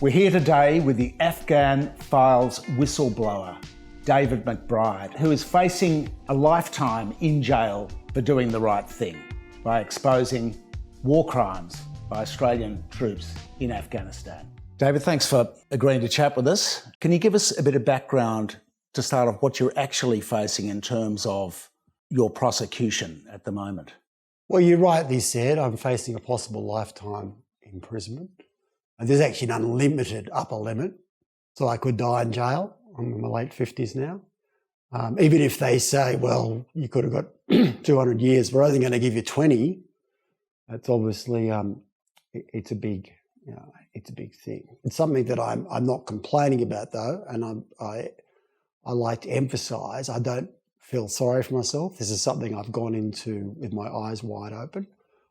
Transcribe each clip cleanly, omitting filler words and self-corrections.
We're here today with the Afghan files whistleblower, David McBride, who is facing a lifetime in jail for doing the right thing by exposing war crimes by Australian troops in Afghanistan. David, thanks for agreeing to chat with us. Can you give us a bit of background to start off what you're actually facing in terms of your prosecution at the moment? Well, you rightly said I'm facing a possible lifetime imprisonment. And there's actually an unlimited upper limit, so I could die in jail. I'm in my late 50s now. Even if they say, well, you could have got 200 years, we're only going to give you 20. That's obviously it's a big thing. It's something that I'm not complaining about though, and I like to emphasise I don't feel sorry for myself. This is something I've gone into with my eyes wide open.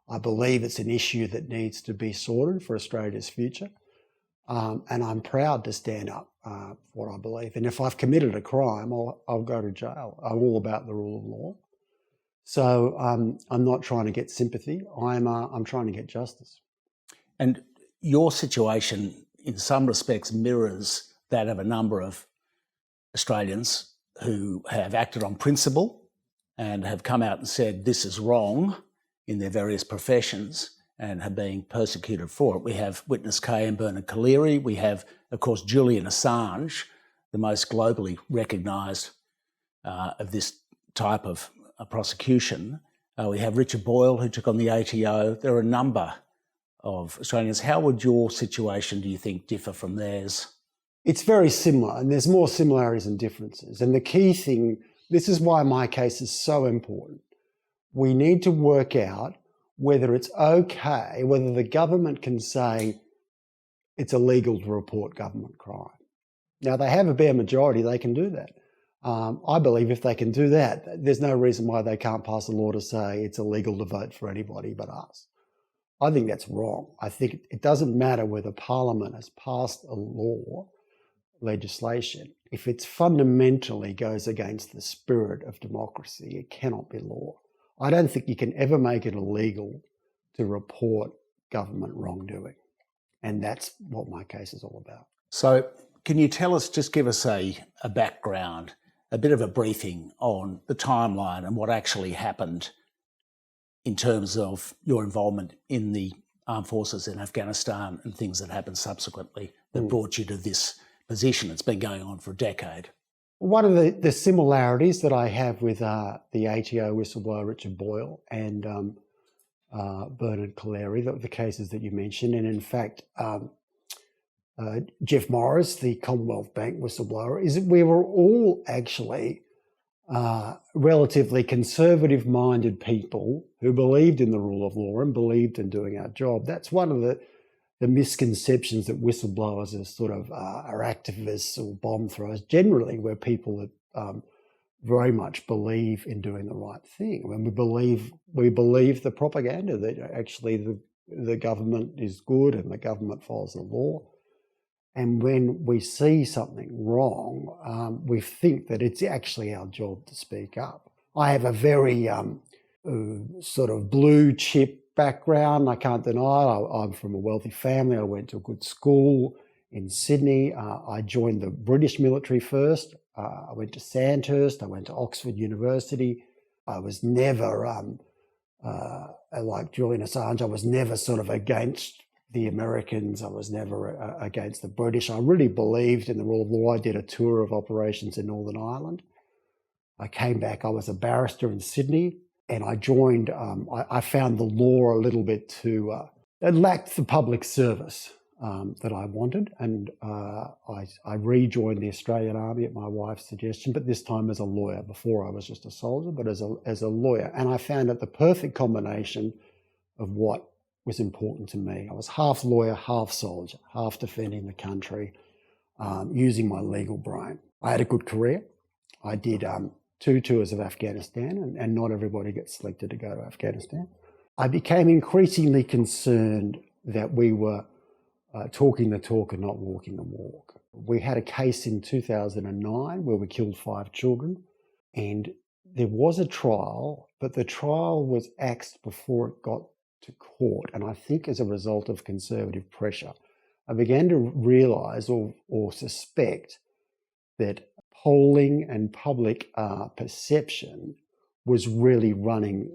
I believe it's an issue that needs to be sorted for Australia's future. And I'm proud to stand up for what I believe. And if I've committed a crime, I'll go to jail. I'm all about the rule of law. So I'm not trying to get sympathy. I'm trying to get justice. And your situation, in some respects, mirrors that of a number of Australians who have acted on principle and have come out and said this is wrong in their various professions and have been persecuted for it. We have Witness K and Bernard Collaery. We have, of course, Julian Assange, the most globally recognised of this type of prosecution. We have Richard Boyle, who took on the ATO. There are a number of Australians. How would your situation, do you think, differ from theirs? It's very similar, and there's more similarities than differences. And the key thing, this is why my case is so important. We need to work out whether it's okay, whether the government can say it's illegal to report government crime. Now, they have a bare majority, they can do that. I believe if they can do that, there's no reason why they can't pass a law to say it's illegal to vote for anybody but us. I think that's wrong. I think it doesn't matter whether Parliament has passed a law, legislation. If it fundamentally goes against the spirit of democracy, it cannot be law. I don't think you can ever make it illegal to report government wrongdoing. And that's what my case is all about. So can you tell us, just give us a background, a bit of a briefing on the timeline and what actually happened in terms of your involvement in the armed forces in Afghanistan and things that happened subsequently that brought you to this position that's been going on for a decade? One of the similarities that I have with the ATO whistleblower Richard Boyle and Bernard Collaery, the cases that you mentioned, and in fact, Jeff Morris, the Commonwealth Bank whistleblower, is that we were all actually relatively conservative-minded people who believed in the rule of law and believed in doing our job. That's one of the misconceptions that whistleblowers are sort of are activists or bomb throwers. Generally, we're people that very much believe in doing the right thing. When we believe the propaganda that actually the government is good and the government follows the law. And when we see something wrong, we think that it's actually our job to speak up. I have a very sort of blue chip background, I can't deny it. I'm from a wealthy family. I went to a good school in Sydney. I joined the British military first. I went to Sandhurst. I went to Oxford University. I was never, like Julian Assange, I was never sort of against the Americans. I was never against the British. I really believed in the rule of law. I did a tour of operations in Northern Ireland. I came back. I was a barrister in Sydney. And I joined, I found the law a little bit too, it lacked the public service that I wanted. And I rejoined the Australian Army at my wife's suggestion, but this time as a lawyer. Before I was just a soldier, but as a lawyer. And I found it the perfect combination of what was important to me. I was half lawyer, half soldier, half defending the country, using my legal brain. I had a good career. I did 2 tours of Afghanistan, and not everybody gets selected to go to Afghanistan. I became increasingly concerned that we were talking the talk and not walking the walk. We had a case in 2009 where we killed 5 children, and there was a trial, but the trial was axed before it got to court, and I think as a result of conservative pressure. I began to realise or suspect that polling and public perception was really running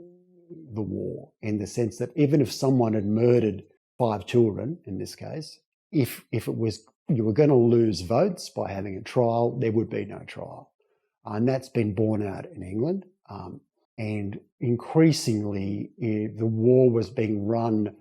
the war, in the sense that even if someone had murdered 5 children, in this case, if it was, you were going to lose votes by having a trial, there would be no trial. And that's been borne out in England. And increasingly, the war was being run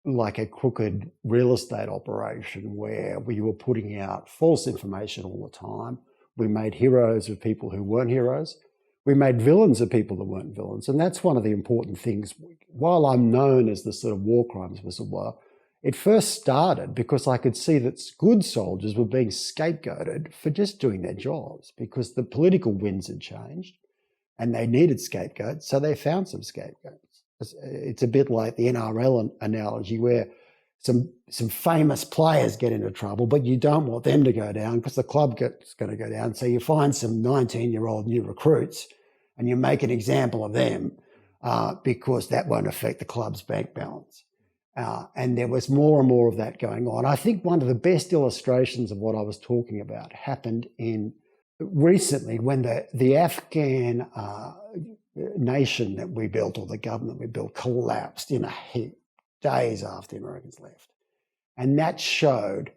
like a crooked real estate operation, where we were putting out false information all the time. We made heroes of people who weren't heroes. We made villains of people that weren't villains. And that's one of the important things. While I'm known as the sort of war crimes whistleblower, it first started because I could see that good soldiers were being scapegoated for just doing their jobs, because the political winds had changed and they needed scapegoats, so they found some scapegoats. It's a bit like the NRL analogy, where some famous players get into trouble, but you don't want them to go down because the club gets going to go down. So you find some 19-year-old new recruits and you make an example of them because that won't affect the club's bank balance. And there was more and more of that going on. I think one of the best illustrations of what I was talking about happened recently when the Afghan nation that we built, or the government we built, collapsed in a heap days after the Americans left. And that showed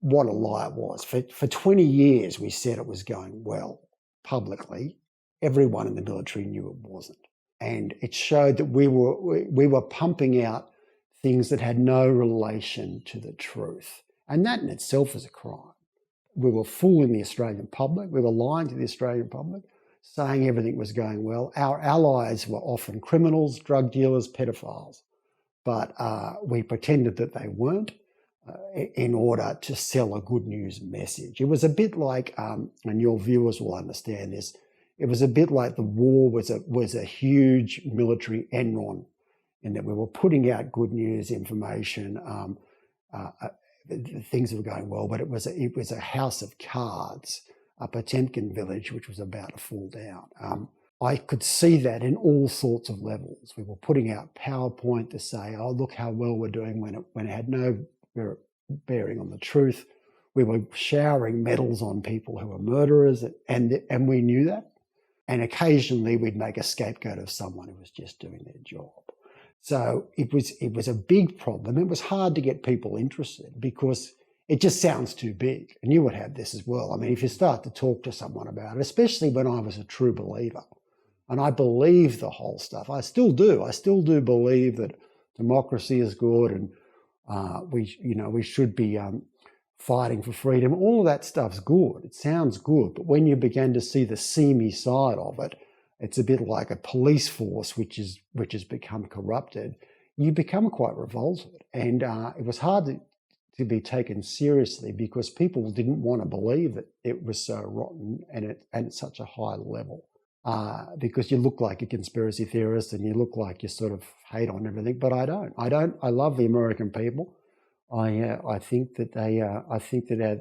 what a lie it was. For 20 years, we said it was going well publicly. Everyone in the military knew it wasn't. And it showed that we were pumping out things that had no relation to the truth. And that in itself is a crime. We were fooling the Australian public. We were lying to the Australian public, saying everything was going well. Our allies were often criminals, drug dealers, pedophiles. But we pretended that they weren't in order to sell a good news message. It was a bit like, and your viewers will understand this, it was a bit like the war was a huge military Enron, in that we were putting out good news information, things were going well, but it was a house of cards, a Potemkin village which was about to fall down. I could see that in all sorts of levels. We were putting out PowerPoint to say, oh, look how well we're doing, when it had no bearing on the truth. We were showering medals on people who were murderers, and we knew that. And occasionally we'd make a scapegoat of someone who was just doing their job. So it was a big problem. It was hard to get people interested because it just sounds too big. And you would have this as well. I mean, if you start to talk to someone about it, especially when I was a true believer, and I believe the whole stuff. I still do. I still do believe that democracy is good, and we should be fighting for freedom. All of that stuff's good. It sounds good, but when you begin to see the seamy side of it, it's a bit like a police force which has become corrupted. You become quite revolted, and it was hard to be taken seriously because people didn't want to believe that it was so rotten and at such a high level. Because you look like a conspiracy theorist and you look like you sort of hate on everything, but I don't. I love the American people. I think that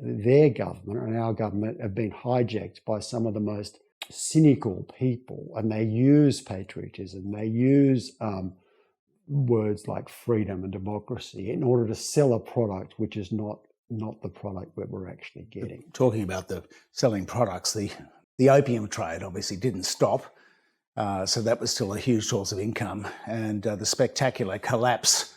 their government and our government have been hijacked by some of the most cynical people, and they use patriotism. They use words like freedom and democracy in order to sell a product which is not the product that we're actually getting. Talking about the selling products, the opium trade obviously didn't stop, so that was still a huge source of income. And the spectacular collapse,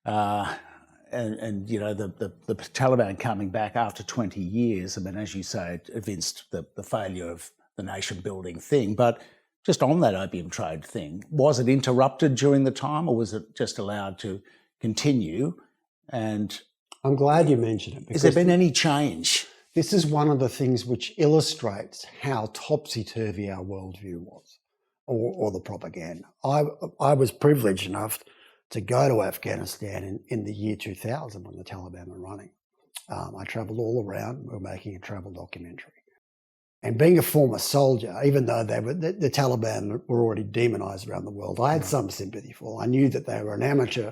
and the Taliban coming back after 20 years. I mean, as you say, it evinced the failure of the nation-building thing. But just on that opium trade thing, was it interrupted during the time, or was it just allowed to continue? And I'm glad you mentioned it. Has there been any change? This is one of the things which illustrates how topsy-turvy our worldview was, or the propaganda. I was privileged enough to go to Afghanistan in the year 2000 when the Taliban were running. I travelled all around. We were making a travel documentary. And being a former soldier, even though the Taliban were already demonised around the world, I had some sympathy for them. I knew that they were an amateur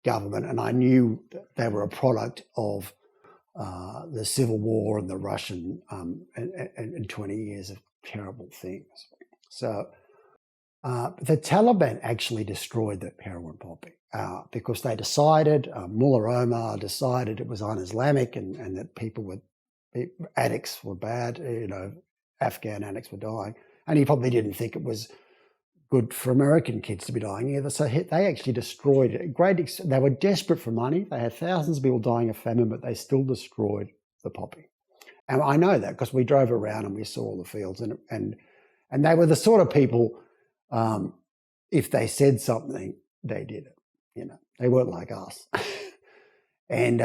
government, and I knew they were a product of the Civil War and the Russian and 20 years of terrible things. So The Taliban actually destroyed the heroin poppy because they decided, Mullah Omar decided it was un-Islamic and that addicts were bad, Afghan addicts were dying. And he probably didn't think it was good for American kids to be dying either. So they actually destroyed it. They were desperate for money. They had thousands of people dying of famine, but they still destroyed the poppy. And I know that because we drove around and we saw all the fields, and they were the sort of people, if they said something, they did it. They weren't like us. And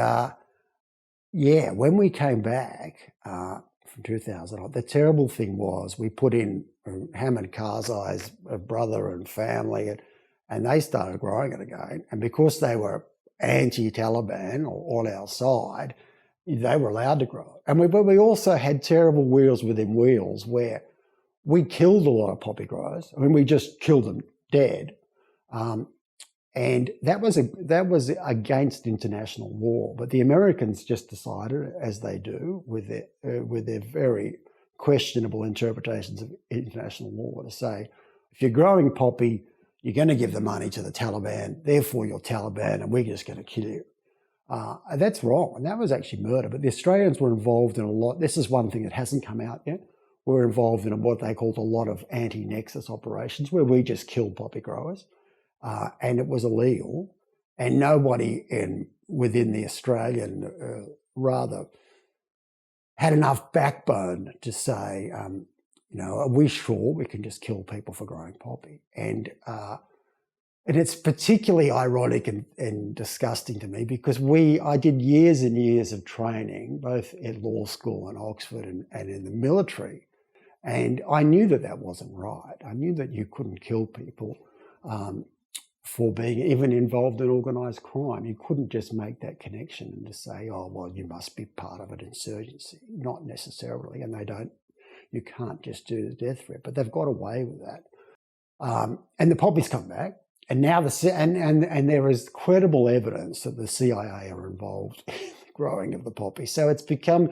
when we came back from 2000, the terrible thing was we put in Hamid Karzai's brother and family, and they started growing it again. And because they were anti-Taliban or on our side, they were allowed to grow it. But we also had terrible wheels within wheels where we killed a lot of poppy growers. I mean, we just killed them dead. And that was against international law. But the Americans just decided, as they do with their very questionable interpretations of international law, to say, if you're growing poppy, you're going to give the money to the Taliban, therefore you're Taliban, and we're just going to kill you. That's wrong, and that was actually murder. But the Australians were involved in a lot. This is one thing that hasn't come out yet. We're involved in what they called a lot of anti-nexus operations, where we just killed poppy growers. And it was illegal, and nobody within the Australian had enough backbone to say, are we sure we can just kill people for growing poppy? And it's particularly ironic and disgusting to me because I did years and years of training, both at law school in Oxford and in the military, and I knew that wasn't right. I knew that you couldn't kill people for being even involved in organised crime. You couldn't just make that connection and just say, oh, well, you must be part of an insurgency. Not necessarily, and you can't just do the death threat, but they've got away with that. And the poppies come back, and now and there is credible evidence that the CIA are involved in the growing of the poppy. So it's become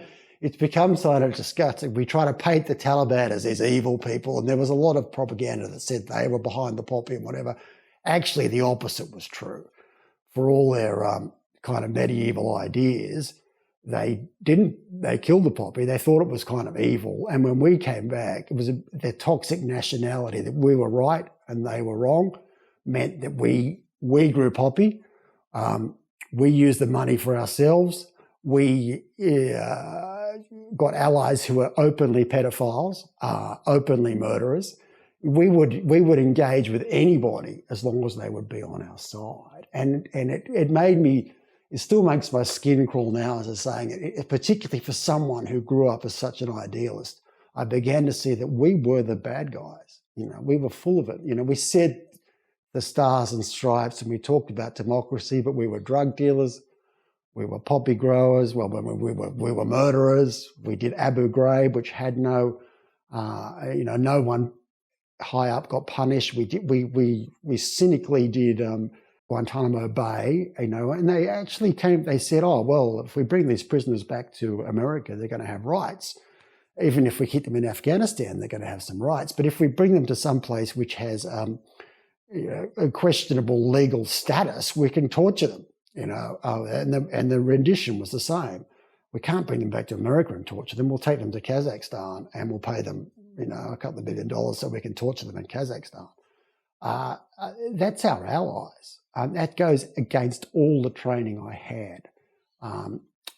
sort of disgusting. We try to paint the Taliban as these evil people, and there was a lot of propaganda that said they were behind the poppy and whatever. Actually, the opposite was true. For all their kind of medieval ideas, they killed the poppy. They thought it was kind of evil. And when we came back, it was their toxic nationality that we were right and they were wrong, meant that we grew poppy. We used the money for ourselves. We got allies who were openly pedophiles, openly murderers. We would engage with anybody as long as they would be on our side. And it still makes my skin crawl now as I'm saying it, particularly for someone who grew up as such an idealist. I began to see that we were the bad guys. We were full of it. We said the stars and stripes and we talked about democracy, but we were drug dealers. We were poppy growers. Well, we were murderers. We did Abu Ghraib, which had no one high up got punished. We cynically did Guantanamo Bay, and they actually they said, oh, well, if we bring these prisoners back to America, they're going to have rights. Even if we keep them in Afghanistan, they're going to have some rights. But if we bring them to some place which has a questionable legal status, we can torture them. And the rendition was the same. We can't bring them back to America and torture them. We'll take them to Kazakhstan and we'll pay them, a couple of $1 billion so we can torture them in Kazakhstan. That's our allies. That goes against all the training I had.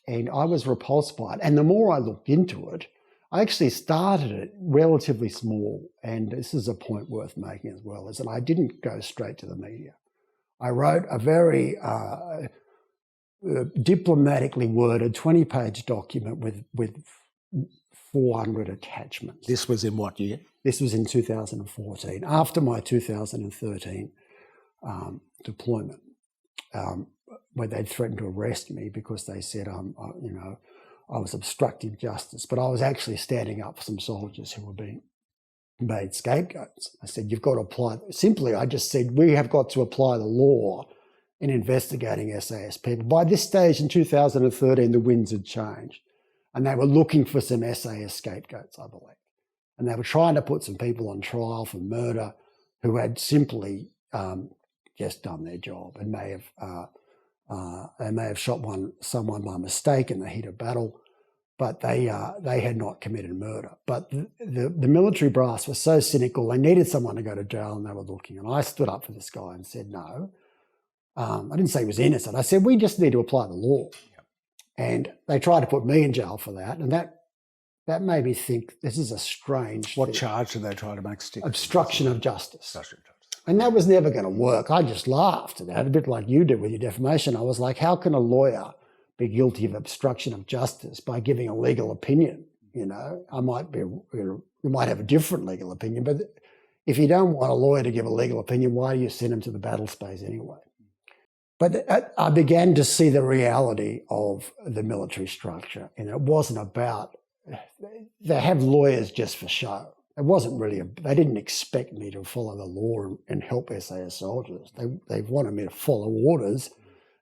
And I was repulsed by it. And the more I looked into it, I actually started it relatively small. And this is a point worth making as well, is that I didn't go straight to the media. I wrote a very diplomatically worded 20-page document with 400 attachments. This was in what year? This was in 2014, after my 2013 deployment, where they'd threatened to arrest me because they said, I was obstructing justice, but I was actually standing up for some soldiers who were being made scapegoats. I said, you've got to apply. Simply, I just said, we have got to apply the law in investigating SAS people. By this stage in 2013, the winds had changed and they were looking for some SAS scapegoats, I believe. And they were trying to put some people on trial for murder who had simply just done their job and may have shot someone by mistake in the heat of battle, but they had not committed murder. But the military brass was so cynical, they needed someone to go to jail, and they were looking. And I stood up for this guy and said, no. I didn't say he was innocent. I said, we just need to apply the law. And they tried to put me in jail for that. And that made me think, this is a strange What thing. charge did they try to make stick? Obstruction of justice. And that was never going to work. I just laughed at that, a bit like you did with your defamation. I was like, how can a lawyer be guilty of obstruction of justice by giving a legal opinion? You know, you might have a different legal opinion, but if you don't want a lawyer to give a legal opinion, why do you send him to the battle space anyway? But I began to see the reality of the military structure, and it wasn't about, they have lawyers just for show. It wasn't really, they didn't expect me to follow the law and help SAS soldiers. They wanted me to follow orders.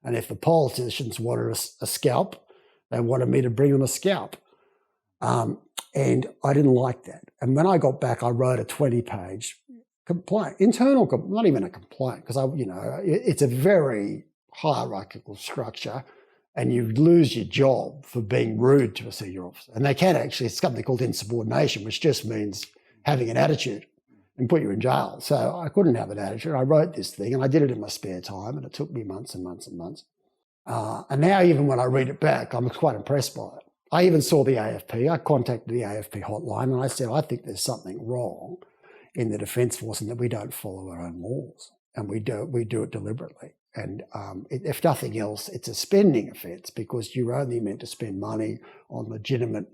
And if the politicians wanted a scalp, they wanted me to bring them a scalp. And I didn't like that. And when I got back, I wrote a 20-page complaint, internal, not even a complaint, because it's a very hierarchical structure, and you lose your job for being rude to a senior officer. And they can actually, it's something called insubordination, which just means having an attitude and put you in jail. So I couldn't have an attitude. I wrote this thing, and I did it in my spare time, and it took me months and months and months. And now even when I read it back, I'm quite impressed by it. I even saw the AFP. I contacted the AFP hotline, and I said, I think there's something wrong in the Defence Force and that we don't follow our own laws, and we do it deliberately. And if nothing else, it's a spending offence, because you're only meant to spend money on legitimate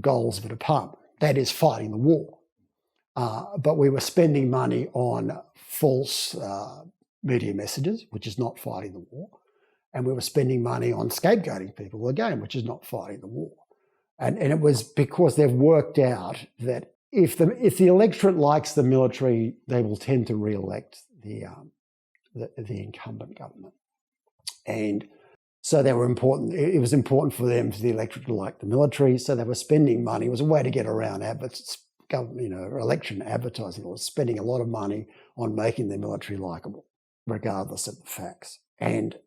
goals of a department. That is fighting the war. But we were spending money on false media messages, which is not fighting the war. And we were spending money on scapegoating people, again, which is not fighting the war. And it was because they've worked out that if the electorate likes the military, they will tend to re-elect the incumbent government. And so they were important. It was important for them, for the electorate, to like the military. So they were spending money. It was a way to get around election advertising. It was spending a lot of money on making the military likeable, regardless of the facts. And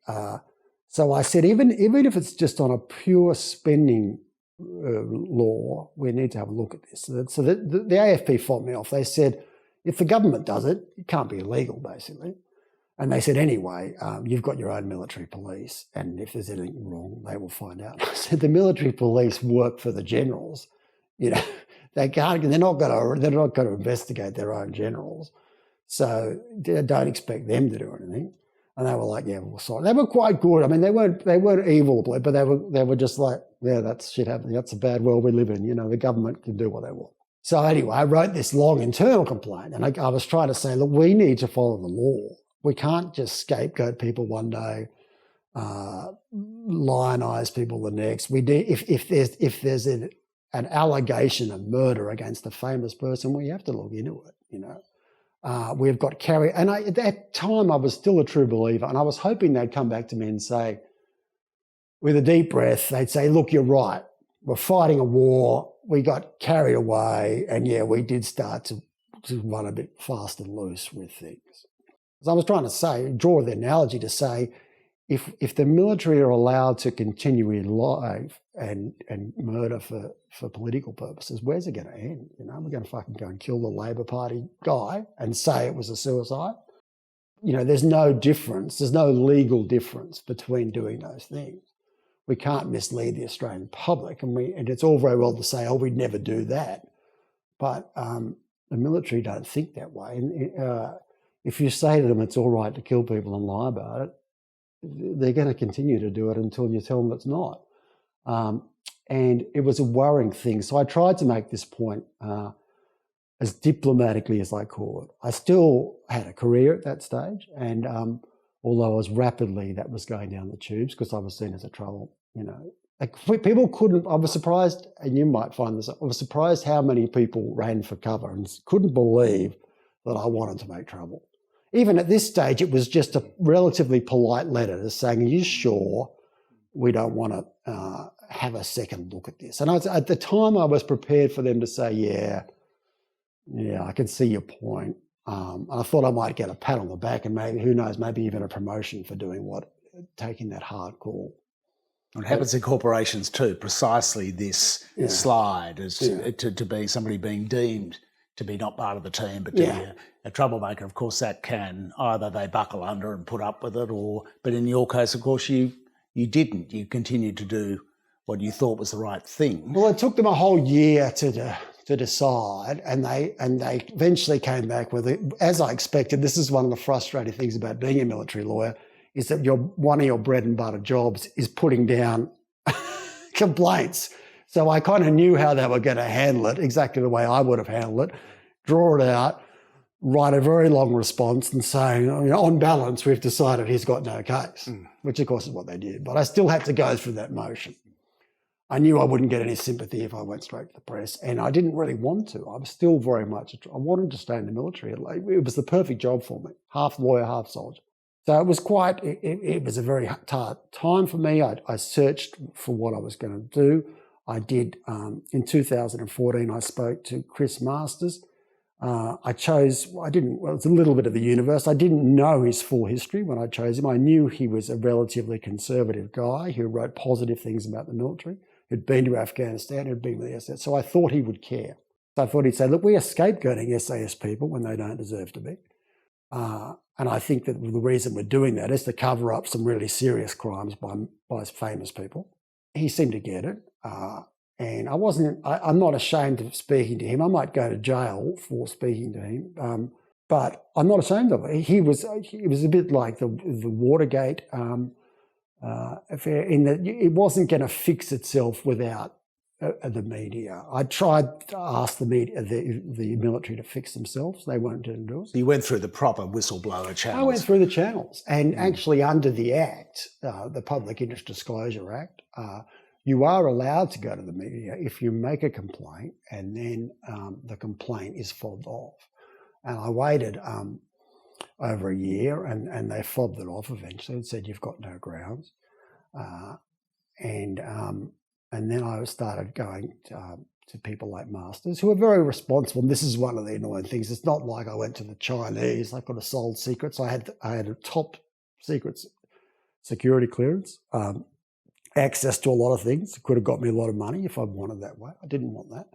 so I said, even if it's just on a pure spending law, we need to have a look at this. So the AFP fought me off. They said, if the government does it, it can't be illegal, basically. And they said, anyway, you've got your own military police, and if there's anything wrong, they will find out. I said, the military police work for the generals. You know, they can't. They're not going to investigate their own generals. So don't expect them to do anything. And they were like, yeah, well, sorry. They were quite good. I mean, they weren't evil, but they were just like, yeah, that's shit happening. That's a bad world we live in. You know, the government can do what they want. So anyway, I wrote this long internal complaint, and I was trying to say, look, we need to follow the law. We can't just scapegoat people one day, lionize people the next. We do, if there's an allegation of murder against a famous person, we have to look into it. You know, we've got carry. And at that time, I was still a true believer, and I was hoping they'd come back to me and say, with a deep breath, they'd say, "Look, you're right. We're fighting a war. We got carried away, and yeah, we did start to run a bit fast and loose with things." As I was trying to draw the analogy to say, if the military are allowed to continue in life and murder for political purposes, where's it going to end? You know, we're going to fucking go and kill the Labor Party guy and say it was a suicide. You know, there's no difference. There's no legal difference between doing those things. We can't mislead the Australian public, and it's all very well to say, oh, we'd never do that. But the military don't think that way. And if you say to them it's all right to kill people and lie about it, they're going to continue to do it until you tell them it's not. And it was a worrying thing. So I tried to make this point as diplomatically as I could. I still had a career at that stage, and although I was rapidly, that was going down the tubes because I was seen as a trouble, you know. Like people couldn't, I was surprised, and you might find this, I was surprised how many people ran for cover and couldn't believe that I wanted to make trouble. Even at this stage, it was just a relatively polite letter just saying, are you sure we don't want to have a second look at this? And at the time, I was prepared for them to say, yeah, I can see your point. And I thought I might get a pat on the back and maybe, who knows, maybe even a promotion for taking that hard call. It happens in corporations too, precisely this slide as to be somebody being deemed to be not part of the team, but to be a troublemaker. Of course, that can either they buckle under and put up with it, but in your case, of course, you didn't. You continued to do what you thought was the right thing. Well, it took them a whole year to decide, and they eventually came back with it. As I expected, this is one of the frustrating things about being a military lawyer, is that one of your bread and butter jobs is putting down complaints. So I kind of knew how they were going to handle it, exactly the way I would have handled it. Draw it out, write a very long response and saying, on balance, we've decided he's got no case, which of course is what they did. But I still had to go through that motion. I knew I wouldn't get any sympathy if I went straight to the press, and I didn't really want to. I was still very much, I wanted to stay in the military. It was the perfect job for me, half lawyer, half soldier. So it was it was a very hard time for me. I searched for what I was going to do. I did, in 2014, I spoke to Chris Masters. It was a little bit of the universe. I didn't know his full history when I chose him. I knew he was a relatively conservative guy who wrote positive things about the military, who'd been to Afghanistan, who'd been with the SAS. So I thought he would care. So I thought he'd say, look, we are scapegoating SAS people when they don't deserve to be. And I think that the reason we're doing that is to cover up some really serious crimes by famous people. He seemed to get it. And I'm not ashamed of speaking to him. I might go to jail for speaking to him, but I'm not ashamed of it. He was a bit like the Watergate affair, in that it wasn't going to fix itself without the media. I tried to ask the media, the military, to fix themselves. They won't do it. So you went through the proper whistleblower channels. I went through the channels, and actually under the Act, the Public Interest Disclosure Act, you are allowed to go to the media if you make a complaint and then the complaint is fobbed off. And I waited over a year, and they fobbed it off eventually and said, you've got no grounds. And then I started going to people like Masters, who are very responsible. And this is one of the annoying things. It's not like I went to the Chinese. I could have sold secrets. I had a top secret security clearance, access to a lot of things. It could have got me a lot of money if I wanted that way. I didn't want that.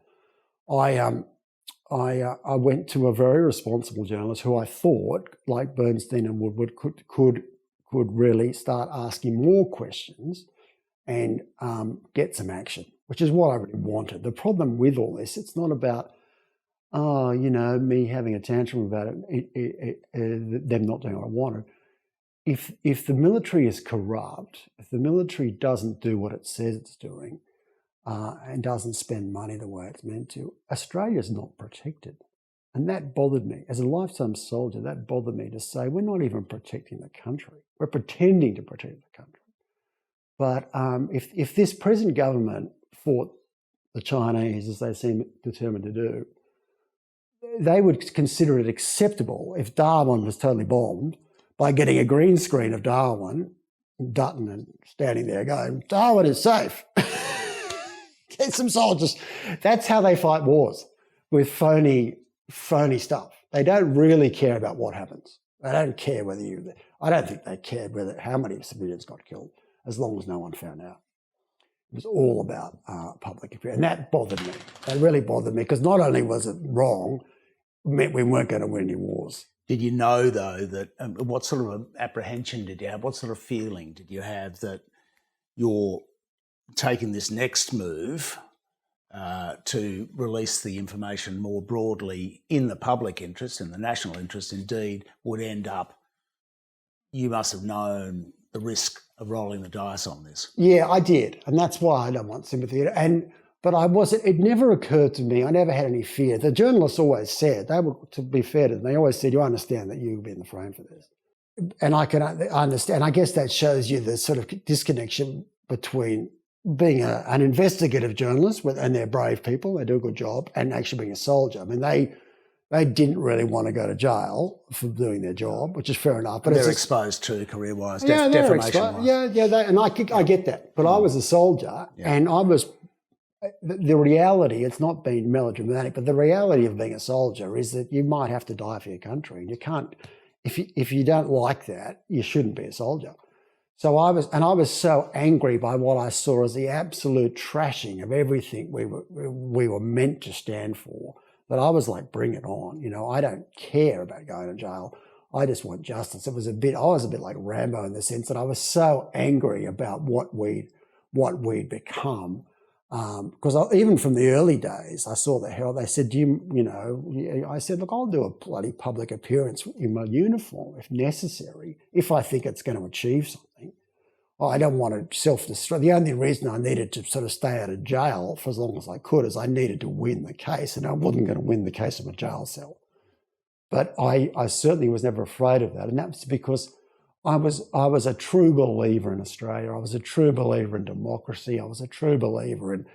I went to a very responsible journalist who I thought, like Bernstein and Woodward, could really start asking more questions and get some action, which is what I really wanted. The problem with all this, it's not about, me having a tantrum about them not doing what I wanted. If the military is corrupt, if the military doesn't do what it says it's doing, and doesn't spend money the way it's meant to, Australia's not protected. And that bothered me. As a lifetime soldier, that bothered me to say, we're not even protecting the country. We're pretending to protect the country. But if this present government fought the Chinese, as they seem determined to do, they would consider it acceptable if Darwin was totally bombed by getting a green screen of Darwin, Dutton, and standing there going, Darwin is safe. Get some soldiers. That's how they fight wars, with phony stuff. They don't really care about what happens. They don't care I don't think they cared how many civilians got killed, as long as no one found out. It was all about public affairs. And that bothered me. That really bothered me, because not only was it wrong, it meant we weren't going to win any wars. Did you know, though, that what sort of apprehension did you have? What sort of feeling did you have that you're taking this next move to release the information more broadly in the public interest, in the national interest, indeed, would end up, you must have known the risk of rolling the dice on this? Yeah, I did. And that's why I don't want sympathy. But it never occurred to me, I never had any fear. The journalists always said, to be fair to them, they always said, you understand that you'll be in the frame for this. And I understand. I guess that shows you the sort of disconnection between being an investigative journalist, and they're brave people, they do a good job, and actually being a soldier. I mean, they didn't really want to go to jail for doing their job, which is fair enough. But they're exposed to career-wise, defamation-wise. And I get that. But I was a soldier, and I was the reality, it's not being melodramatic, but the reality of being a soldier is that you might have to die for your country. And you can't, if you don't like that, you shouldn't be a soldier. So I was so angry by what I saw as the absolute trashing of everything we were meant to stand for, that I was like, bring it on. You know, I don't care about going to jail. I just want justice. I was a bit like Rambo in the sense that I was so angry about what we'd become. Because even from the early days, I saw the Herald. They said, I said, look, I'll do a bloody public appearance in my uniform if necessary, if I think it's going to achieve something. I don't want to self-destruct. The only reason I needed to sort of stay out of jail for as long as I could is I needed to win the case, and I wasn't going to win the case in a jail cell. But I certainly was never afraid of that, and that was because I was a true believer in Australia. I was a true believer in democracy. I was a true believer in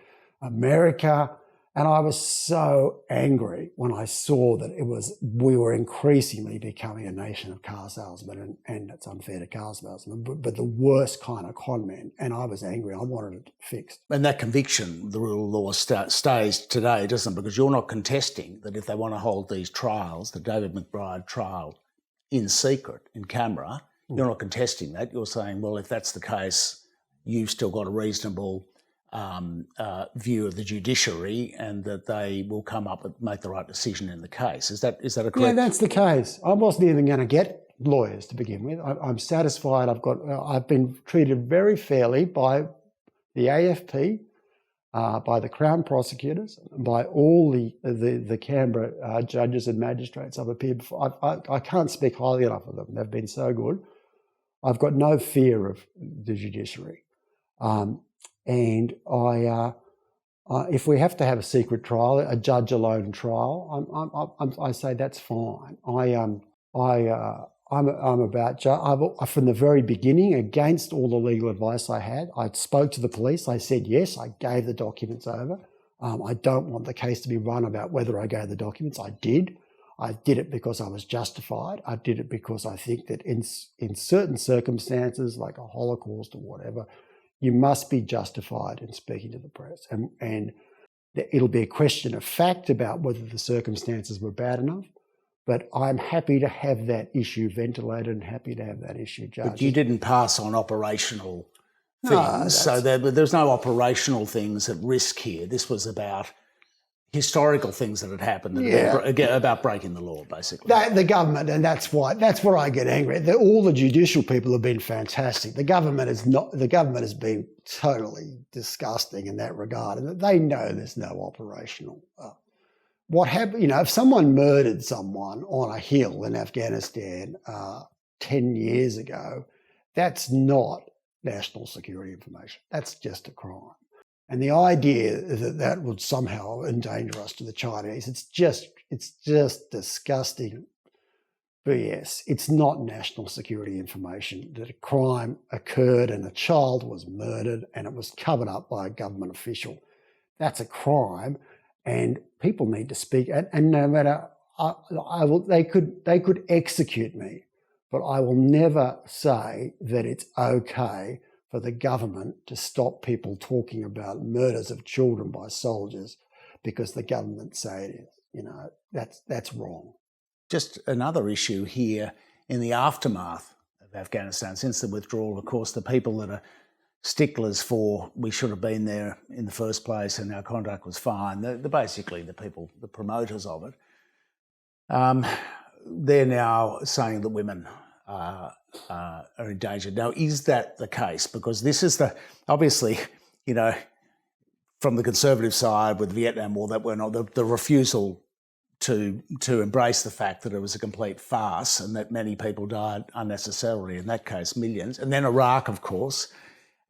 America. And I was so angry when I saw that we were increasingly becoming a nation of car salesmen, and it's unfair to car salesmen, but the worst kind of con men. And I was angry. I wanted it fixed. And that conviction, the rule of law, stays today, doesn't it? Because you're not contesting that if they want to hold these trials, the David McBride trial, in secret, in camera, you're not contesting that. You're saying, well, if that's the case, you've still got a reasonable view of the judiciary, and that they will come up and make the right decision in the case. Is that a correct? Yeah, that's the case. I wasn't even going to get lawyers to begin with. I'm satisfied. I've been treated very fairly by the AFP, by the Crown prosecutors, by all the Canberra judges and magistrates I've appeared before. I can't speak highly enough of them. They've been so good. I've got no fear of the judiciary. And if we have to have a secret trial, a judge-alone trial, I say that's fine. I'm from the very beginning, against all the legal advice I had. I spoke to the police. I said yes. I gave the documents over. I don't want the case to be run about whether I gave the documents. I did. I did it because I was justified. I did it because I think that in certain circumstances, like a Holocaust or whatever, you must be justified in speaking to the press. And it'll be a question of fact about whether the circumstances were bad enough. But I'm happy to have that issue ventilated and happy to have that issue judged. But you didn't pass on operational things. So there's no operational things at risk here. This was about historical things that had happened, about breaking the law, basically. The government, and that's where I get angry. All the judicial people have been fantastic. The government has been totally disgusting in that regard, and they know there's no operational. What happened? If someone murdered someone on a hill in Afghanistan 10 years ago, that's not national security information. That's just a crime. And the idea that would somehow endanger us to the Chinese, it's just disgusting BS. It's not national security information that a crime occurred and a child was murdered and it was covered up by a government official. That's a crime, and people need to speak. And no matter, they could execute me, but I will never say that it's okay for the government to stop people talking about murders of children by soldiers because the government say it is. That's wrong. Just another issue here in the aftermath of Afghanistan, since the withdrawal, of course, the people that are sticklers for we should have been there in the first place and our conduct was fine, they're basically the people, the promoters of it, they're now saying that women are in danger. Now, is that the case? Because this is obviously, from the conservative side with the Vietnam War, that were not the refusal to embrace the fact that it was a complete farce and that many people died unnecessarily, in that case millions. And then Iraq, of course.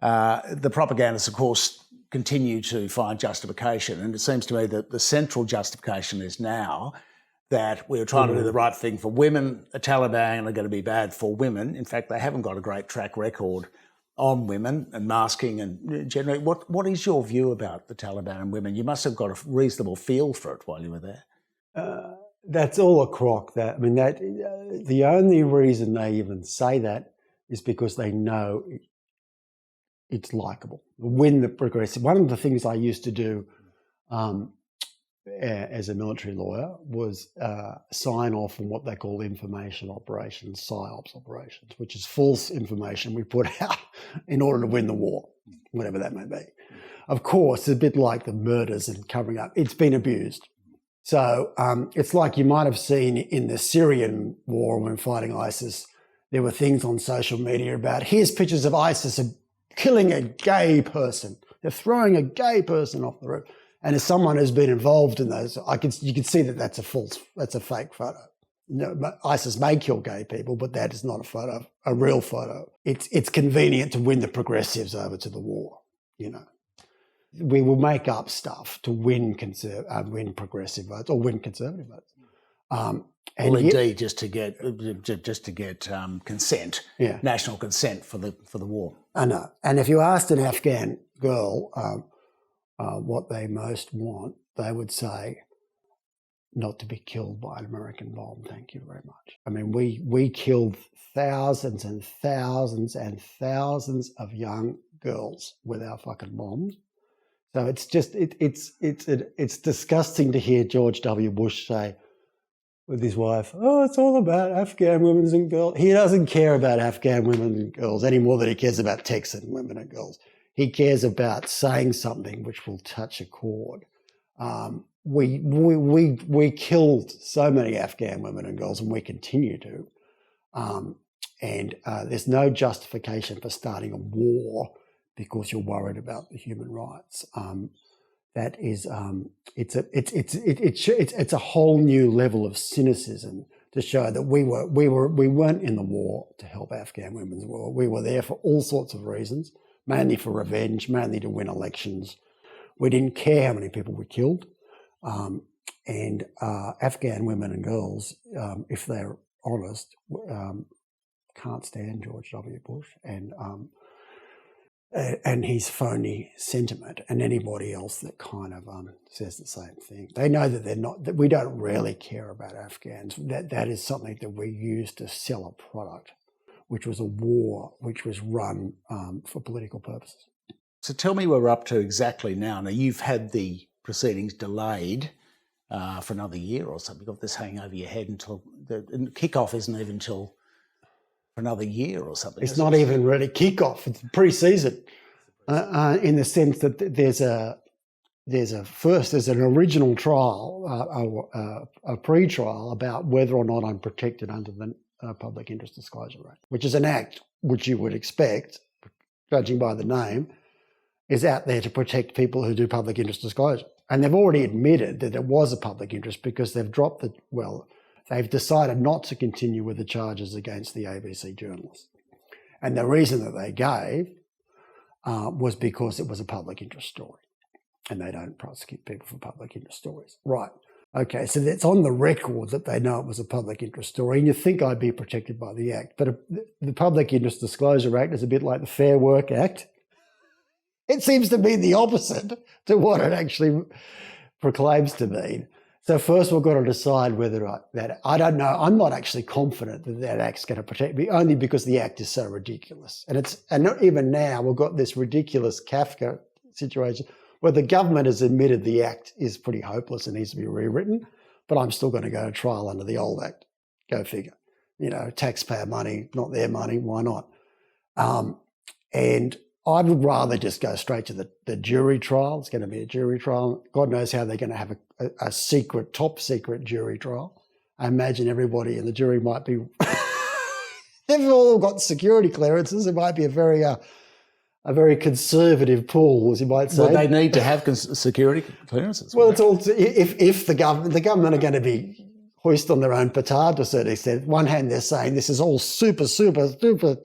The propagandists, of course, continue to find justification. And it seems to me that the central justification is now that we're trying to do the right thing for women. The Taliban are going to be bad for women. In fact, they haven't got a great track record on women and masking and generally. What is your view about the Taliban and women? You must have got a reasonable feel for it while you were there. That's all a crock. The only reason they even say that is because they know it's likable. Win the progressive. One of the things I used to do as a military lawyer was sign off on what they call information operations, PSYOPs operations, which is false information we put out in order to win the war, whatever that may be. Of course, it's a bit like the murders and covering up. It's been abused. So it's like you might have seen in the Syrian war when fighting ISIS, there were things on social media about, here's pictures of ISIS killing a gay person. They're throwing a gay person off the roof. And as someone who's been involved in those, you can see that that's a fake photo. ISIS may kill gay people, but that is not a real photo. It's convenient to win the progressives over to the war, We will make up stuff to win progressive votes or win conservative votes. Indeed, just to get consent, national consent for the war. I know. And if you asked an Afghan girl what they most want, they would say, not to be killed by an American bomb. Thank you very much. I mean, we killed thousands and thousands and thousands of young girls with our fucking bombs. So it's just it's disgusting to hear George W. Bush say with his wife, "Oh, it's all about Afghan women and girls." He doesn't care about Afghan women and girls any more than he cares about Texan women and girls. He cares about saying something which will touch a chord. We killed so many Afghan women and girls, and we continue to. And there's no justification for starting a war because you're worried about the human rights. That is, it's a whole new level of cynicism to show that we weren't in the war to help Afghan women's war. We were there for all sorts of reasons, mainly for revenge, mainly to win elections. We didn't care how many people we killed. And Afghan women and girls, if they're honest, can't stand George W. Bush and his phony sentiment, and anybody else that kind of says the same thing. They know that we don't really care about Afghans. That is something that we use to sell a product, which was a war which was run for political purposes. So tell me where we're up to exactly now. Now, you've had the proceedings delayed for another year or something. You've got this hanging over your head until the kick-off isn't even until for another year or something. It's not even really kick-off. It's pre-season in the sense that there's an original trial, a pre-trial about whether or not I'm protected under the Public Interest Disclosure Act, which is an act which you would expect, judging by the name, is out there to protect people who do public interest disclosure. And they've already admitted that it was a public interest because they've they've decided not to continue with the charges against the ABC journalists. And the reason that they gave was because it was a public interest story. And they don't prosecute people for public interest stories. Right. Okay, so it's on the record that they know it was a public interest story, and you think I'd be protected by the Act. But the Public Interest Disclosure Act is a bit like the Fair Work Act. It seems to be the opposite to what it actually proclaims to mean. So first we've got to decide whether I don't know. I'm not actually confident that Act's going to protect me, only because the Act is so ridiculous. And not even now we've got this ridiculous Kafka situation where the government has admitted the Act is pretty hopeless and needs to be rewritten, but I'm still going to go to trial under the old Act. Go figure. Taxpayer money, not their money, why not? And I would rather just go straight to the jury trial. It's going to be a jury trial. God knows how they're going to have a secret, top secret jury trial. I imagine everybody in the jury might be, they've all got security clearances. It might be a very conservative pool, as you might say. Well, they need to have security clearances. Well, it's all if the government are going to be hoist on their own petard to a certain extent. On one hand, they're saying this is all super, super, super,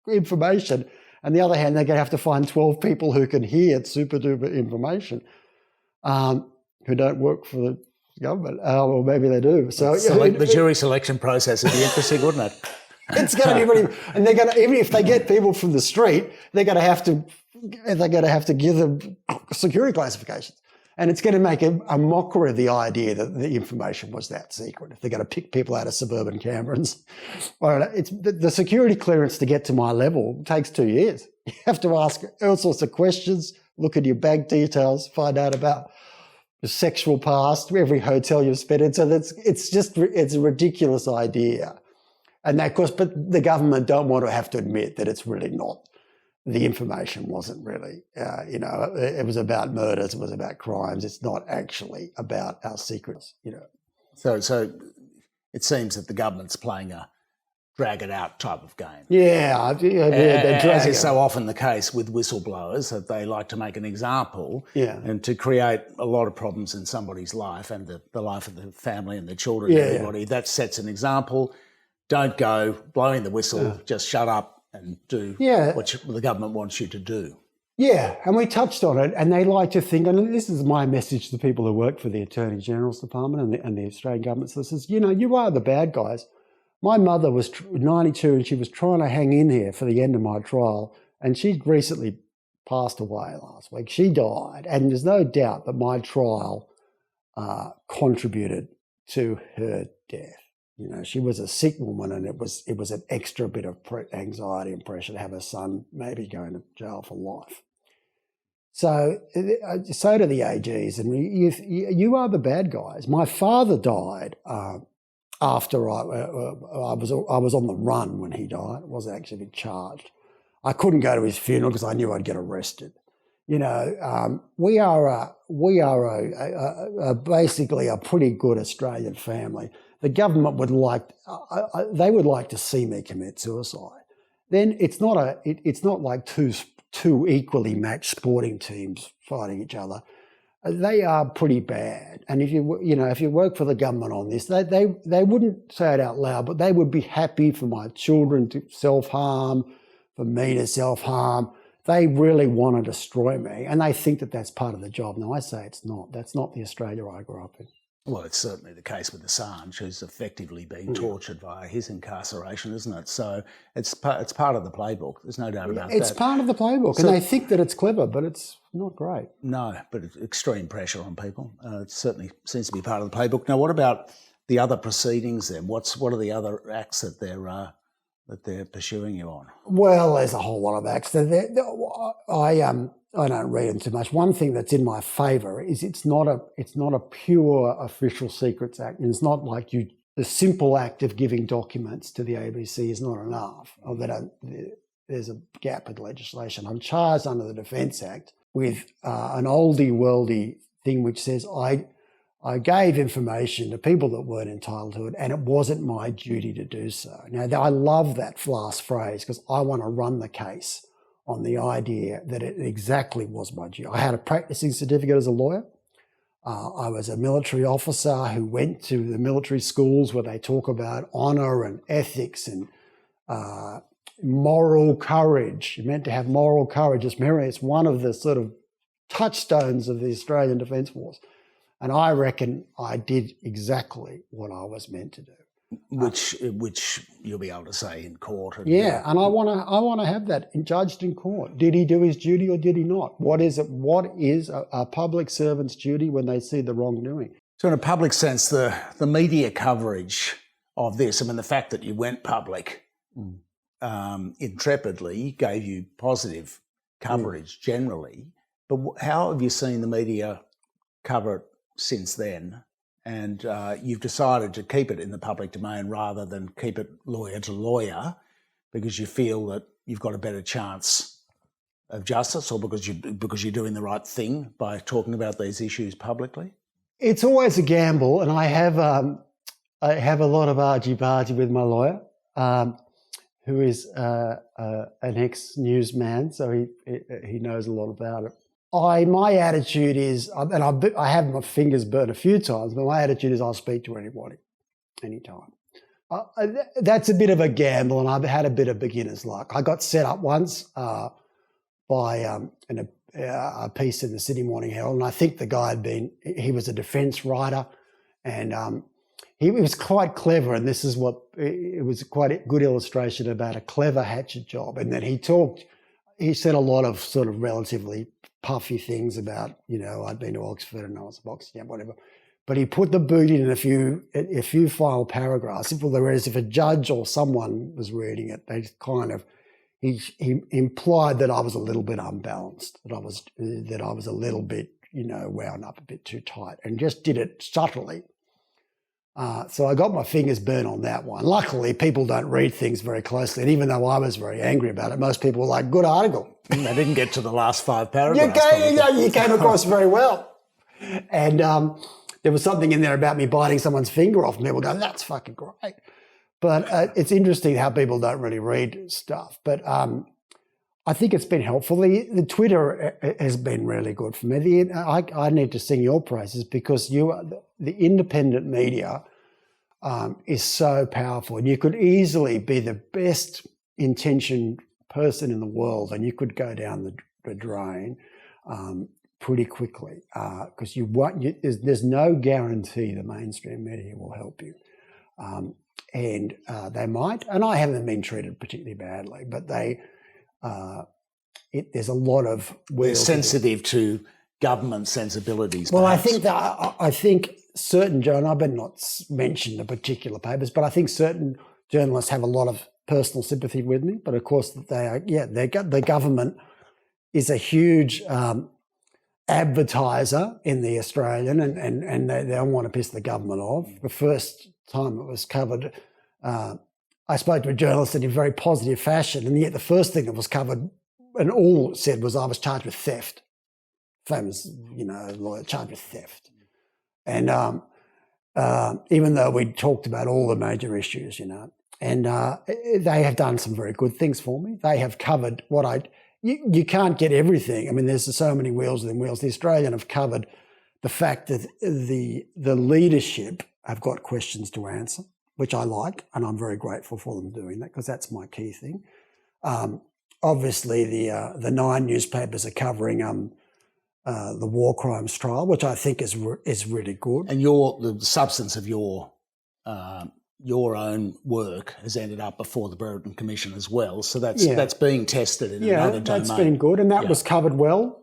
information. On the other hand, they're going to have to find 12 people who can hear super duper information, who don't work for the government, or maybe they do. So the jury selection process would be interesting, wouldn't it? It's going to be really, and they're going to, even if they get people from the street, they're going to have to give them security classifications, and it's going to make a mockery of the idea that the information was that secret. If they're going to pick people out of suburban Canberrans, the security clearance to get to my level takes 2 years. You have to ask all sorts of questions, look at your bank details, find out about your sexual past, every hotel you've spent in. So it's a ridiculous idea. And of course, but the government don't want to have to admit that it's really not. The information wasn't really, it was about murders, it was about crimes. It's not actually about our secrets, So it seems that the government's playing a drag it out type of game. Yeah, as is so often the case with whistleblowers, that they like to make an example and to create a lot of problems in somebody's life and the life of the family and the children and everybody. That sets an example. Don't go blowing the whistle, just shut up and do what the government wants you to do. Yeah, and we touched on it, and they like to think, and this is my message to people who work for the Attorney General's Department and the Australian government solicitors, you are the bad guys. My mother was 92 and she was trying to hang in here for the end of my trial, and she recently passed away last week. She died, and there's no doubt that my trial contributed to her death. She was a sick woman, and it was an extra bit of anxiety and pressure to have her son maybe going to jail for life. So to the AGs, and you are the bad guys. My father died after I was on the run when he died. I wasn't actually being charged. I couldn't go to his funeral because I knew I'd get arrested. We are basically a pretty good Australian family. The government would like to see me commit suicide. Then it's not like two equally matched sporting teams fighting each other. They are pretty bad. And if you work for the government on this, they wouldn't say it out loud, but they would be happy for my children to self-harm, for me to self-harm. They really want to destroy me, and they think that that's part of the job. No, I say it's not. That's not the Australia I grew up in. Well, it's certainly the case with Assange, who's effectively being tortured via his incarceration, isn't it? So it's part of the playbook. There's no doubt about that. It's part of the playbook, and they think that it's clever, but it's not great. No, but it's extreme pressure on people. It certainly seems to be part of the playbook. Now, what about the other proceedings then? What are the other acts that they're pursuing you on? Well, there's a whole lot of acts. I don't read them too much. One thing that's in my favour is it's not a pure Official Secrets Act. And it's not like the simple act of giving documents to the ABC is not enough. There's a gap in legislation. I'm charged under the Defence Act with an oldie-worldy thing which says I gave information to people that weren't entitled to it, and it wasn't my duty to do so. Now, I love that last phrase because I want to run the case on the idea that it exactly was my duty. I had a practicing certificate as a lawyer. I was a military officer who went to the military schools where they talk about honour and ethics and moral courage. You're meant to have moral courage. It's one of the sort of touchstones of the Australian Defence Force. And I reckon I did exactly what I was meant to do. Which you'll be able to say in court. And I want to have that judged in court. Did he do his duty or did he not? What is it? What is a public servant's duty when they see the wrongdoing? So in a public sense, the media coverage of this, the fact that you went public intrepidly gave you positive coverage generally. But how have you seen the media cover it since then? And you've decided to keep it in the public domain rather than keep it lawyer to lawyer because you feel that you've got a better chance of justice, or because you're doing the right thing by talking about these issues publicly? It's always a gamble, and I have a lot of argy-bargy with my lawyer, who is an ex-newsman, so he knows a lot about it. My attitude is, and I have my fingers burnt a few times, but my attitude is I'll speak to anybody, anytime. That's a bit of a gamble, and I've had a bit of beginner's luck. I got set up once by a piece in the Sydney Morning Herald, and I think the guy he was a defence writer, and he was quite clever, and it was quite a good illustration about a clever hatchet job, and that he said a lot of sort of relatively puffy things about, I'd been to Oxford and I was a boxing champ, whatever. But he put the boot in a few final paragraphs. Whereas if a judge or someone was reading it, they kind of he implied that I was a little bit unbalanced, that I was a little bit, wound up a bit too tight, and just did it subtly. So I got my fingers burnt on that one. Luckily, people don't read things very closely, and even though I was very angry about it, most people were like, "Good article." They didn't get to the last 5 paragraphs. You came across very well. And there was something in there about me biting someone's finger off, and people go, "That's fucking great." But it's interesting how people don't really read stuff. But I think it's been helpful. The Twitter has been really good for me. I need to sing your praises because the independent media is so powerful, and you could easily be the best intentioned person in the world, and you could go down the drain pretty quickly because there's no guarantee the mainstream media will help you. And they might, and I haven't been treated particularly badly, but there's a lot of... We're sensitive to government sensibilities. Well, perhaps. I think certain journalists, I've been not mentioned the particular papers, but I think certain journalists have a lot of personal sympathy with me. But of course, the government is a huge advertiser in the Australian, and they don't want to piss the government off. The first time it was covered, I spoke to a journalist in a very positive fashion, and yet the first thing that was covered, and all it said was I was charged with theft. Famous, lawyer charged with theft. And even though we talked about all the major issues, and they have done some very good things for me. They have covered you can't get everything. I mean, there's so many wheels within wheels. The Australian have covered the fact that the leadership have got questions to answer, which I like, and I'm very grateful for them doing that because that's my key thing. Obviously, the 9 newspapers are covering the war crimes trial, which I think is really good. And the substance of your own work has ended up before the Brereton Commission as well. So that's being tested in another domain. That's been good, and that was covered well.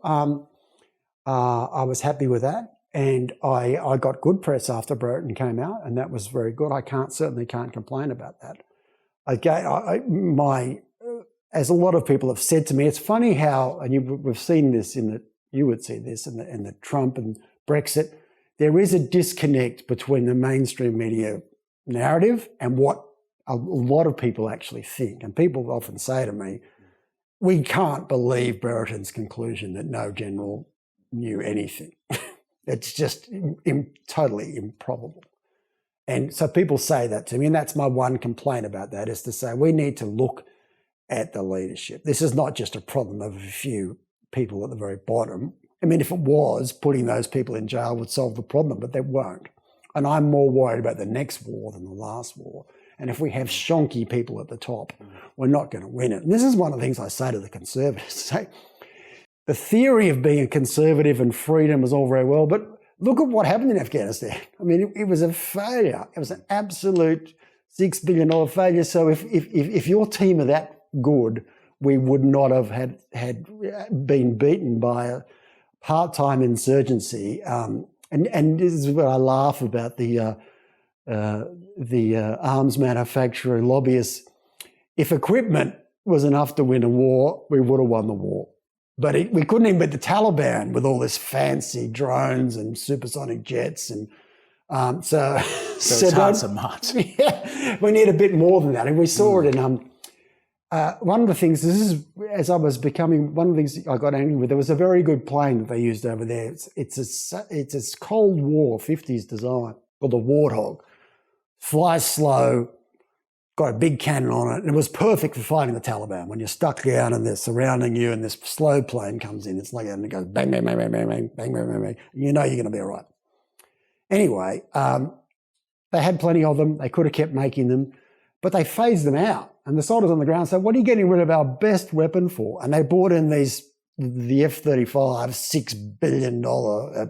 I was happy with that. And I got good press after Brereton came out, and that was very good. I certainly can't complain about that. As a lot of people have said to me, it's funny how, and we've seen this you would see this in the Trump and Brexit, there is a disconnect between the mainstream media narrative and what a lot of people actually think. And people often say to me, we can't believe Brereton's conclusion that no general knew anything. It's just totally improbable. And so people say that to me, and that's my one complaint about that, is to say we need to look at the leadership. This is not just a problem of a few people at the very bottom. I mean, if it was, putting those people in jail would solve the problem, but they won't. And I'm more worried about the next war than the last war. And if we have shonky people at the top, we're not going to win it. And this is one of the things I say to the Conservatives. Say, the theory of being a conservative and freedom is all very well, but look at what happened in Afghanistan. I mean, it was a failure. It was an absolute $6 billion failure. So if your team are that good, we would not have had been beaten by a part-time insurgency. And this is where I laugh about the arms manufacturer lobbyists. If equipment was enough to win a war, we would have won the war. But we couldn't even beat the Taliban with all this fancy drones and supersonic jets. And so it's hard so much. Yeah, we need a bit more than that. And we saw it in one of the things, as I was becoming, one of the things I got angry with, there was a very good plane that they used over there. It's a Cold War 50s design called the Warthog. Flies slow, got a big cannon on it, and it was perfect for fighting the Taliban. When you're stuck down and they're surrounding you and this slow plane comes in, it's like, and it goes bang, bang, bang, bang, bang, bang, bang, bang, bang, bang. You know you're going to be all right. Anyway, they had plenty of them. They could have kept making them, but they phased them out. And the soldiers on the ground said, what are you getting rid of our best weapon for? And they brought in the F-35 $6 billion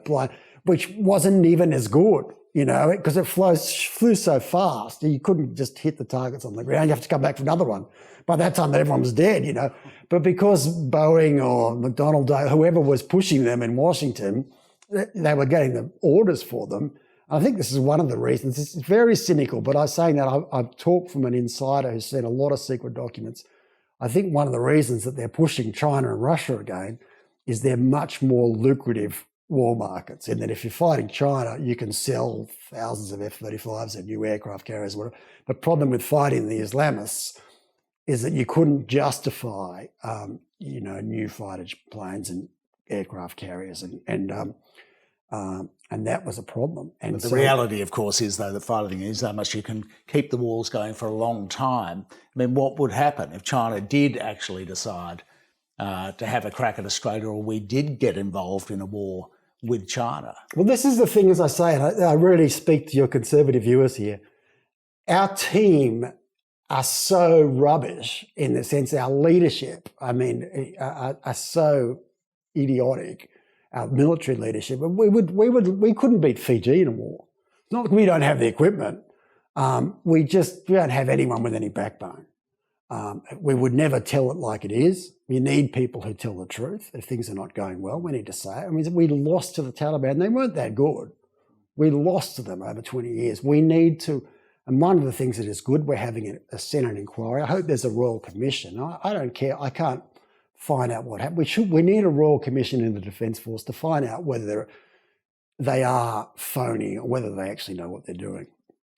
plane, which wasn't even as good, because it flew so fast. You couldn't just hit the targets on the ground. You have to come back for another one. By that time, everyone was dead, But because Boeing or McDonnell, whoever was pushing them in Washington, they were getting the orders for them. I think this is one of the reasons. It's very cynical, but I'm saying that I've talked from an insider who's seen a lot of secret documents. I think one of the reasons that they're pushing China and Russia again is they're much more lucrative war markets, in that if you're fighting China, you can sell thousands of F-35s and new aircraft carriers, whatever. The problem with fighting the Islamists is that you couldn't justify, new fighter planes and aircraft carriers, and that was a problem. And but the reality, of course, is though that fighting the Islamists, you can keep the wars going for a long time. I mean, what would happen if China did actually decide to have a crack at Australia, or we did get involved in a war with China? Well, this is the thing, as I say, and I really speak to your conservative viewers here. Our team are so rubbish in the sense our leadership, are so idiotic. Our military leadership, we couldn't beat Fiji in a war. It's not that we don't have the equipment. We don't have anyone with any backbone. We would never tell it like it is. We need people who tell the truth. If things are not going well, we need to say it. I mean, we lost to the Taliban. They weren't that good. We lost to them over 20 years. We need to, and one of the things that is good, we're having a Senate inquiry. I hope there's a Royal Commission. I don't care. I can't find out what happened. We need a Royal Commission in the Defence Force to find out whether they are phony or whether they actually know what they're doing.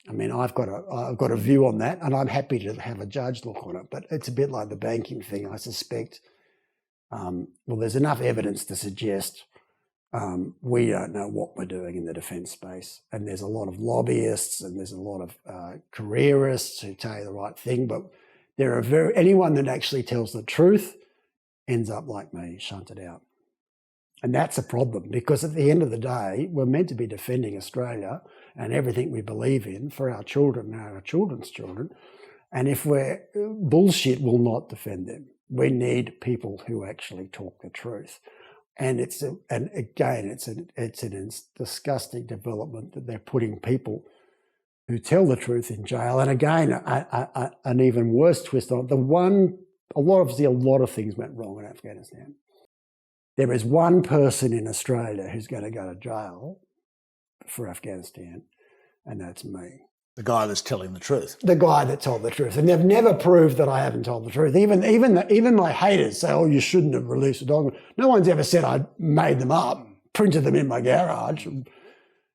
I mean, I've got a view on that, and I'm happy to have a judge look on it. But it's a bit like the banking thing. I suspect, there's enough evidence to suggest we don't know what we're doing in the defence space. And there's a lot of lobbyists and there's a lot of careerists who tell you the right thing. But anyone that actually tells the truth ends up like me, shunted out. And that's a problem, because at the end of the day, we're meant to be defending Australia and everything we believe in for our children and our children's children. And if bullshit will not defend them. We need people who actually talk the truth. And it's a disgusting development that they're putting people who tell the truth in jail. And again, an even worse twist on it. A lot of things went wrong in Afghanistan. There is one person in Australia who's going to go to jail for Afghanistan, and that's me. The guy that's telling the truth. The guy that told the truth. And they've never proved that I haven't told the truth. Even my haters say, oh, you shouldn't have released the document. No one's ever said I made them up, printed them in my garage, and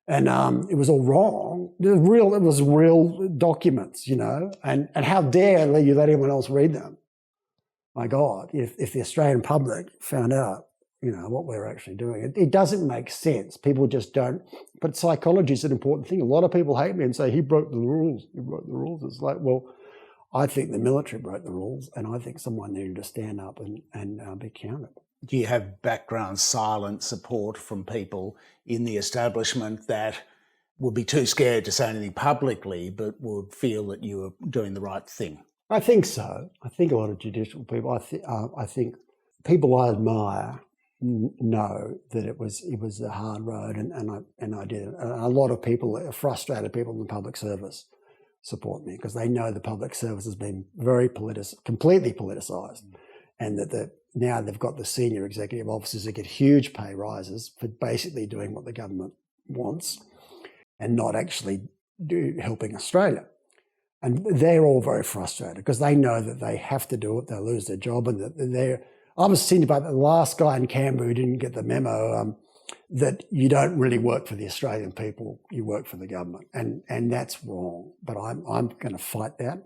it was all wrong. It was real documents, and how dare you let anyone else read them? My God, if the Australian public found out, what we're actually doing. It doesn't make sense. People just don't. But psychology is an important thing. A lot of people hate me and say, he broke the rules. He broke the rules. It's like, well, I think the military broke the rules, and I think someone needed to stand up and be counted. Do you have background silent support from people in the establishment that would be too scared to say anything publicly, but would feel that you were doing the right thing? I think so. I think a lot of judicial people, I think people I admire know that it was a hard road, and I did it. A lot of people, frustrated people in the public service, support me because they know the public service has been completely politicised, and that now they've got the senior executive officers that get huge pay rises for basically doing what the government wants and not actually helping Australia. And they're all very frustrated because they know that they have to do it, they'll lose their job, and that I was thinking about the last guy in Canberra who didn't get the memo that you don't really work for the Australian people, you work for the government, and that's wrong. But I'm going to fight that.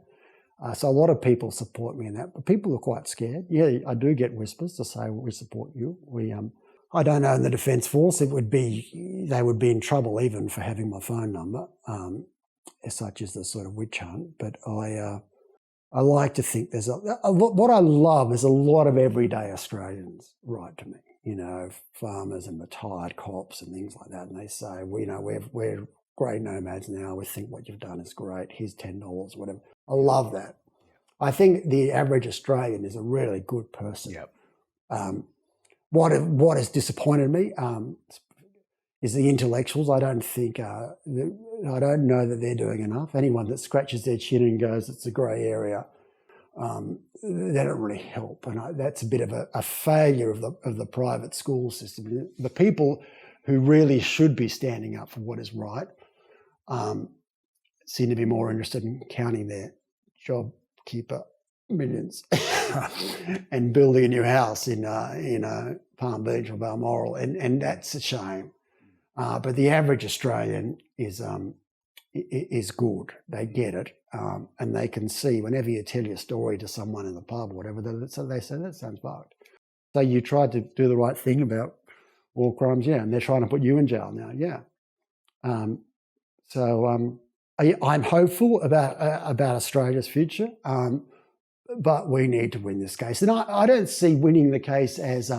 So a lot of people support me in that, but people are quite scared. Yeah, I do get whispers to say, well, we support you. I don't know, in the Defence Force, they would be in trouble even for having my phone number, as such as the sort of witch hunt. But I like to think there's what I love is a lot of everyday Australians write to me, farmers and retired cops and things like that. And they say, we're grey nomads now. We think what you've done is great. Here's $10, whatever. I love that. I think the average Australian is a really good person. Yep. What has disappointed me is the intellectuals. I don't know that they're doing enough. Anyone that scratches their chin and goes, it's a grey area, they don't really help. And that's a bit of a failure of the private school system. The people who really should be standing up for what is right seem to be more interested in counting their JobKeeper millions and building a new house in Palm Beach or Balmoral, and that's a shame. But the average Australian is good. They get it, and they can see whenever you tell your story to someone in the pub or whatever, so they say that sounds fucked. So you tried to do the right thing about war crimes, yeah, and they're trying to put you in jail now, yeah. I'm hopeful about Australia's future, but we need to win this case. And I don't see winning the case as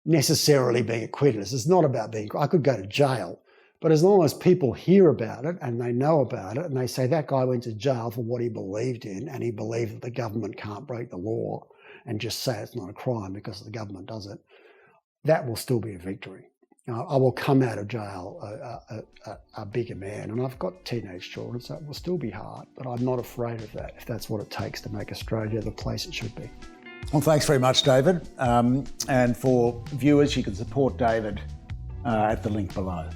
necessarily being acquitted. It's not about I could go to jail, but as long as people hear about it and they know about it and they say that guy went to jail for what he believed in and he believed that the government can't break the law and just say it's not a crime because the government does it, that will still be a victory. I will come out of jail a bigger man, and I've got teenage children, so it will still be hard, but I'm not afraid of that if that's what it takes to make Australia the place it should be. Well, thanks very much, David. And for viewers, you can support David at the link below.